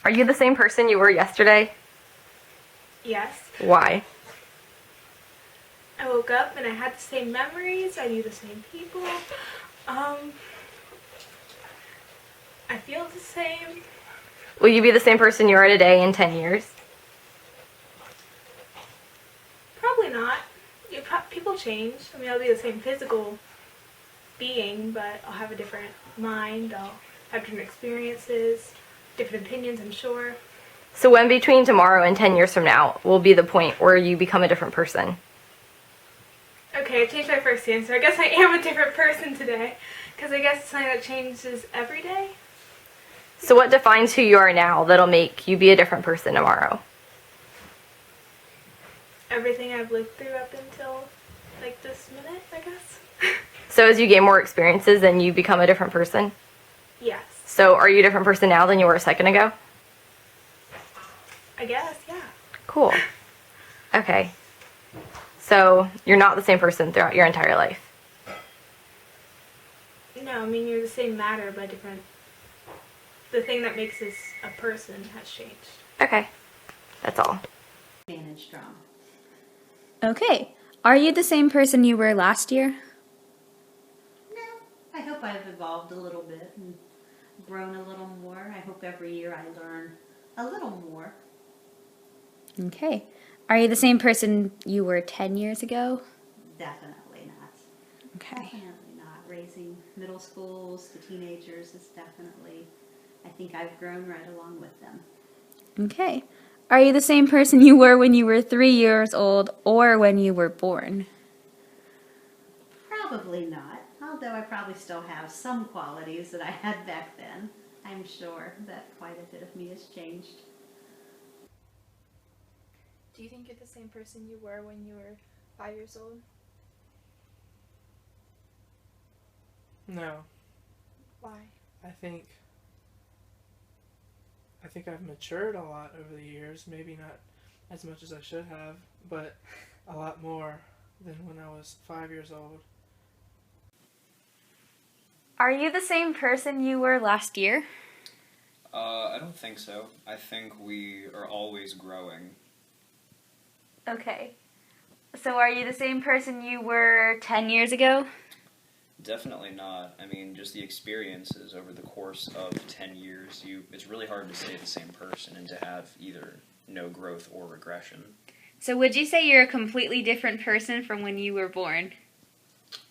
Are you the same person you were yesterday? Yes. Why? I woke up and I had the same memories. I knew the same people. I feel the same. Will you be the same person you are today in 10 years? Probably not. People change. I mean, I'll be the same physical being, but I'll have a different mind. I'll have different experiences, different opinions, I'm sure. So when between tomorrow and 10 years from now will be the point where you become a different person? Okay, I changed my first answer. I guess I am a different person today, because I guess it's something that changes every day. So what defines who you are now that'll make you be a different person tomorrow? Everything I've lived through up until, like, this minute, I guess. So as you gain more experiences, then you become a different person? Yes. So are you a different person now than you were a second ago? I guess, yeah. Cool. Okay. So you're not the same person throughout your entire life? No, I mean, you're the same matter, but different. The thing that makes us a person has changed. Okay. That's all. Managed from. Okay. Are you the same person you were last year? No, I hope I've evolved a little bit and grown a little more. I hope every year I learn a little more. Okay. Are you the same person you were 10 years ago? Definitely not. Okay. Definitely not. Raising middle schools to teenagers is definitely, I think I've grown right along with them. Okay. Are you the same person you were when you were 3 years old or when you were born? Probably not, although I probably still have some qualities that I had back then. I'm sure that quite a bit of me has changed. Do you think you're the same person you were when you were 5 years old? No, Why? I think I've matured a lot over the years. Maybe not as much as I should have, but a lot more than when I was 5 years old. Are you the same person you were last year? I don't think so. I think we are always growing. Okay. So are you the same person you were 10 years ago? Definitely not. I mean, just the experiences over the course of 10 years, it's really hard to stay the same person and to have either no growth or regression. So would you say you're a completely different person from when you were born?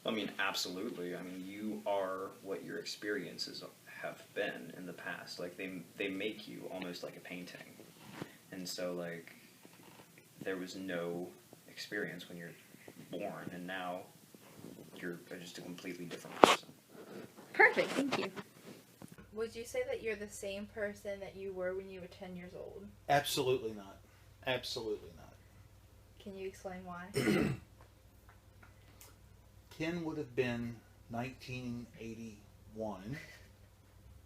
I mean, absolutely. I mean, you are what your experiences have been in the past. Like, they make you almost like a painting. And so, like, there was no experience when you're born, and now you're just a completely different person. Perfect, thank you. Would you say that you're the same person that you were when you were 10 years old? Absolutely not. Absolutely not. Can you explain why? 10 would have been 1981.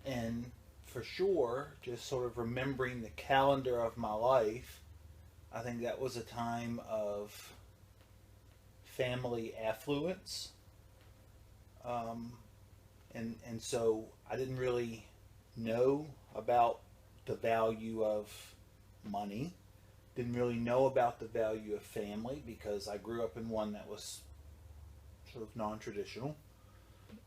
And for sure, just sort of remembering the calendar of my life, I think that was a time of family affluence. And so I didn't really know about the value of money. Didn't really know about the value of family because I grew up in one that was sort of non-traditional.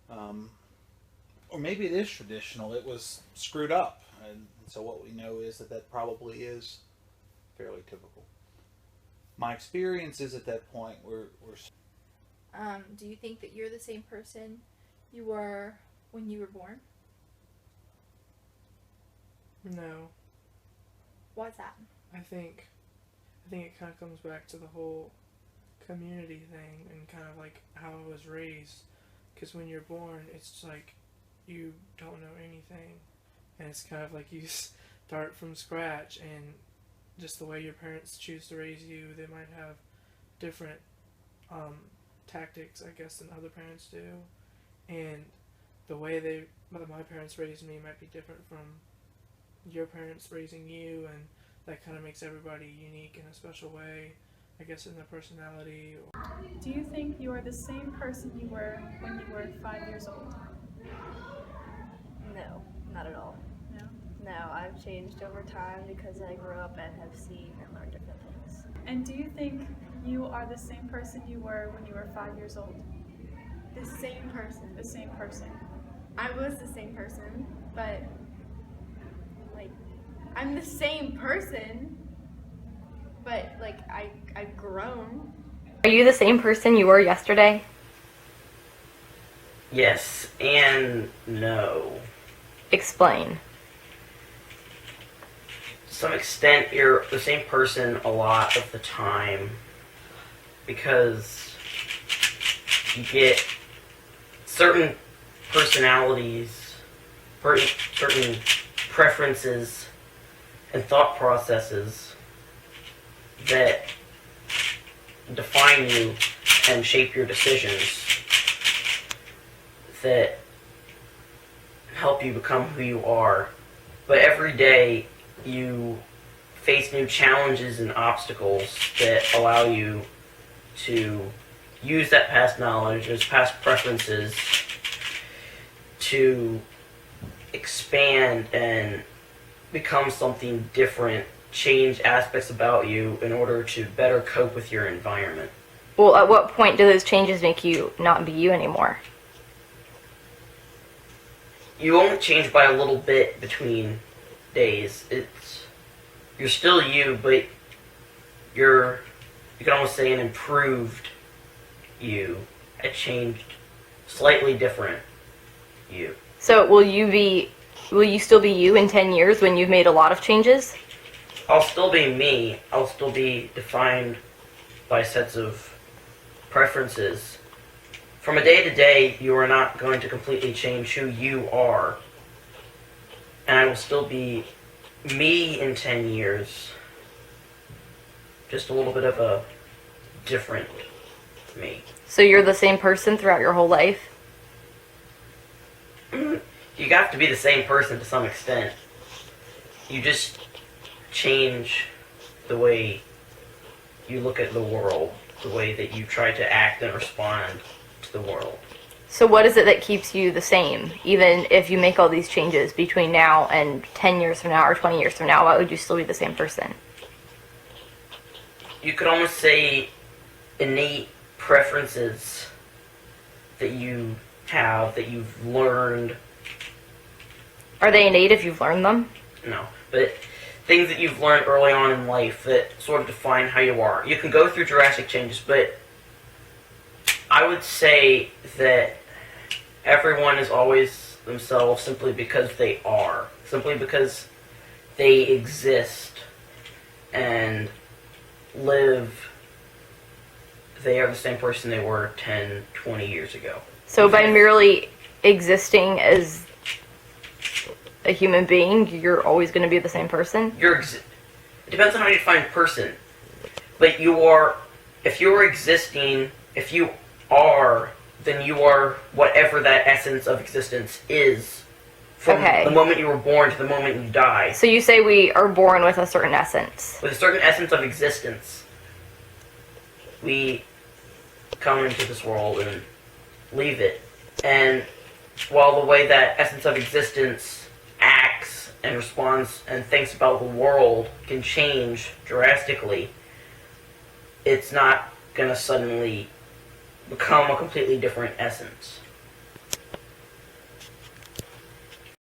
Or maybe it is traditional. It was screwed up. And so what we know is that probably is fairly typical. My experiences at that point were Do you think that you're the same person you were when you were born? No, Why's that? I think it kind of comes back to the whole community thing and kind of like how I was raised. Because when you're born, it's like you don't know anything, and it's kind of like you start from scratch, and just the way your parents choose to raise you, they might have different tactics, I guess, than other parents do, and the way my parents raised me might be different from your parents raising you, and that kind of makes everybody unique in a special way, I guess, in their personality. Do you think you are the same person you were when you were 5 years old? No, not at all. No? No, I've changed over time because I grew up and have seen and learned different things. And do you think you are the same person you were when you were 5 years old? The same person. The same person. I was the same person, but like I'm the same person, but like I've grown. Are you the same person you were yesterday? Yes and no. Explain. To some extent, you're the same person a lot of the time because you get certain personalities, certain preferences, and thought processes that define you and shape your decisions, that help you become who you are. But every day you face new challenges and obstacles that allow you to use that past knowledge, those past preferences, to expand and become something different, change aspects about you in order to better cope with your environment. Well, at what point do those changes make you not be you anymore? You only change by a little bit between days. You're still you, but you can almost say an improved you, a changed, slightly different you. So will you still be you in 10 years when you've made a lot of changes? I'll still be me. I'll still be defined by sets of preferences. From a day to day, you are not going to completely change who you are. And I will still be me in 10 years. Just a little bit of a different me. So you're the same person throughout your whole life? You have to be the same person to some extent. You just change the way you look at the world, the way that you try to act and respond to the world. So what is it that keeps you the same? Even if you make all these changes between now and 10 years from now or 20 years from now, why would you still be the same person? You could almost say innate preferences that you have, that you've learned. Are they innate if you've learned them? No, but things that you've learned early on in life that sort of define how you are. You can go through drastic changes, but I would say that everyone is always themselves simply because they are. Simply because they exist and live. They are the same person they were 10, 20 years ago. So by merely existing as a human being, you're always going to be the same person? It depends on how you define person. But you are, if you're existing, if you are, then you are whatever that essence of existence is. From the moment you were born to the moment you die. So you say we are born with a certain essence. With a certain essence of existence. We come into this world and leave it. And while the way that essence of existence acts and responds and thinks about the world can change drastically, it's not going to suddenly become a completely different essence.